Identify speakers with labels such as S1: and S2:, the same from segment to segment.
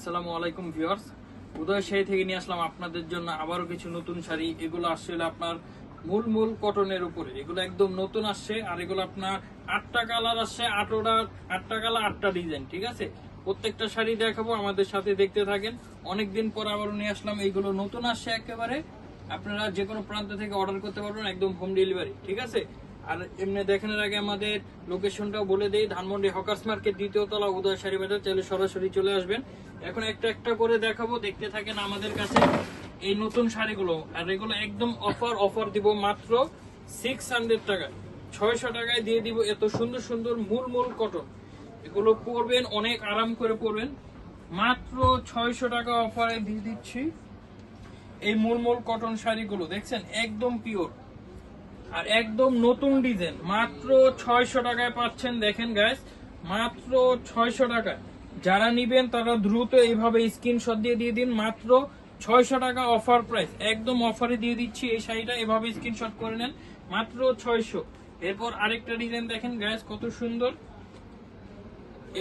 S1: আসসালামু আলাইকুম ভিউয়ার্স, উদয় শাড়ি থেকে নিয়ে আসলাম আপনাদের জন্য আবারও কিছু নতুন শাড়ি। এগুলো আসলে আপনার মূল কটনের উপরে, এগুলো একদম নতুন আসছে। আর এগুলো আপনার 8টা কালার আসছে, 8টা কালার 8টা ডিজাইন। ঠিক আছে, প্রত্যেকটা শাড়ি দেখাবো, আমাদের সাথে দেখতে থাকেন। অনেকদিন পর আবারও নিয়ে আসলাম, এইগুলো নতুন আসছে একেবারে। আপনারা যে কোনো প্রান্ত থেকে অর্ডার করতে পারবেন, একদম হোম ডেলিভারি। ঠিক আছে, আর এমনি দেখানোর আগে আমাদের লোকেশনটাও বলে দেই। ধানমন্ডি হকার্স মার্কেট, 2য় তলা, উদয় শাড়ি বাজার। চাইলে সরাসরি চলে আসবেন। এখন একটা একটা করে দেখাবো, দেখতে থাকেন আমাদের কাছে এই নতুন শাড়িগুলো। আর এগুলো একদম অফার দিব মাত্র 600 টাকায়, 600 টাকায় দিয়ে দিব। এত সুন্দর সুন্দর মূল কটন, এগুলো পরবেন, অনেক আরাম করে পরবেন। মাত্র 600 টাকা অফারে দিয়ে দিচ্ছি এই মূল কটন শাড়িগুলো। দেখছেন, একদম পিওর আর একদম নতুন ডিজাইন। মাত্র 600 টাকায় পাচ্ছেন। দেখেন গাইস, মাত্র 600 টাকায়। যারা নিবেন তারা দ্রুত এইভাবে স্ক্রিনশট দিয়ে দিন। মাত্র 600 টাকা অফার প্রাইস, একদম অফারে দিয়ে দিচ্ছি এই শাড়িটা। এভাবে স্ক্রিনশট করে নেন, মাত্র 600। এরপর আরেকটা ডিজাইন দেখেন গাইস, কত সুন্দর।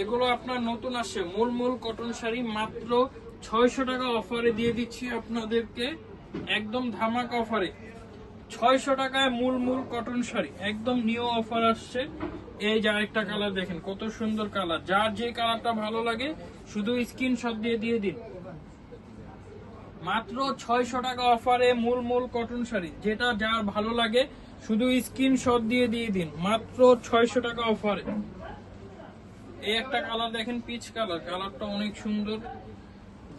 S1: এগুলো আপনার নতুন আসছে মূল কটন শাড়ি, মাত্র 600 টাকা অফারে দিয়ে দিচ্ছি আপনাদেরকে, একদম ধামাকা অফারে। 600 টাকায় মূল কটন শাড়ি, একদম নিউ অফার আসছে। এই যে আরেকটা কালার দেখেন, কত সুন্দর কালার। যার যে কালারটা ভালো লাগে শুধু স্ক্রিনশট দিয়ে দিন। মাত্র 600 টাকা অফারে মূল কটন শাড়ি, যেটা যার ভালো লাগে শুধু স্ক্রিনশট দিয়ে দিন। মাত্র 600 টাকা অফারে। এই একটা কালার দেখেন, পিচ কালার, কালারটা অনেক সুন্দর,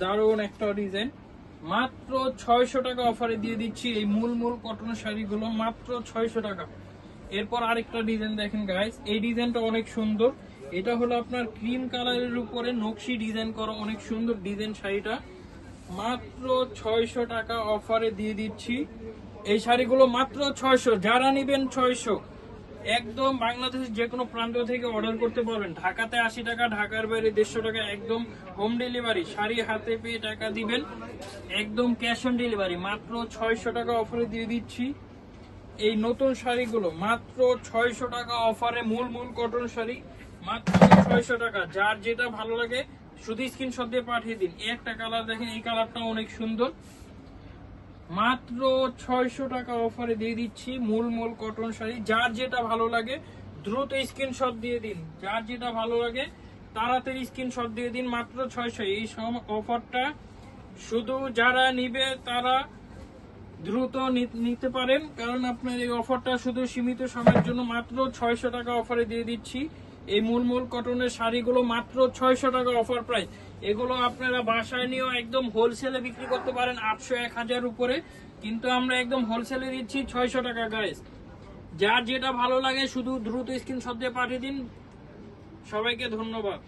S1: দারুণ একটা ডিজাইন। মাত্র 600 টাকা অফারে দিয়ে দিচ্ছি এই মূল কটন শাড়িগুলো, মাত্র 600 টাকা। এরপর আরেকটা ডিজাইন দেখেন গাইস, এই ডিজাইনটা অনেক সুন্দর। এটা হলো আপনার ক্রিম কালারের উপরে নকশি ডিজাইন করা, অনেক সুন্দর ডিজাইন শাড়িটা। মাত্র 600 টাকা অফারে দিয়ে দিচ্ছি এই শাড়িগুলো, মাত্র 600। যারা নিবেন 600, একদম বাংলাদেশের যে কোনো প্রান্ত থেকে অর্ডার করতে পারবেন। ঢাকাতে 80 টাকা, ঢাকার বাইরে 150 টাকা, একদম হোম ডেলিভারি। শাড়ি হাতে পেয়ে টাকা দিবেন, একদম ক্যাশ অন ডেলিভারি। মাত্র 600 টাকা অফারে দিয়ে দিচ্ছি এই নতুন শাড়িগুলো, মাত্র 600 টাকা অফারে মূল কটন শাড়ি, মাত্র 600 টাকা। যার যেটা ভালো লাগে শুধু স্ক্রিনশট দিয়ে পাঠিয়ে দিন। এই একটা কালার দেখেন, এই কালারটা অনেক সুন্দর। মাত্র 600 টাকা অফারে দিয়ে দিচ্ছি মূল কটন শাড়ি। যার যেটা ভালো লাগে দ্রুত স্ক্রিনশট দিয়ে দিন। যার যেটা ভালো লাগে তাড়াতাড়ি স্ক্রিনশট দিয়ে দিন। মাত্র 600। এই অফারটা শুধু যারা নিবে তারা দ্রুত নিতে পারেন, কারণ আপনার এই অফারটা শুধু সীমিত সময়ের জন্য। মাত্র 600 টাকা অফারে দিয়ে দিচ্ছি এই মূল কটনের শাড়িগুলো, মাত্র 600 টাকা অফার প্রাইস। এগুলো আপনারা বাসায় নিয়েও একদম হোলসেলে বিক্রি করতে পারেন 800-1000 উপরে, কিন্তু আমরা একদম হোলসেলে দিচ্ছি 600 টাকা গাইস। যার যেটা ভালো লাগে শুধু দ্রুত স্ক্রিনশট দিয়ে পাঠিয়ে দিন। সবাইকে ধন্যবাদ।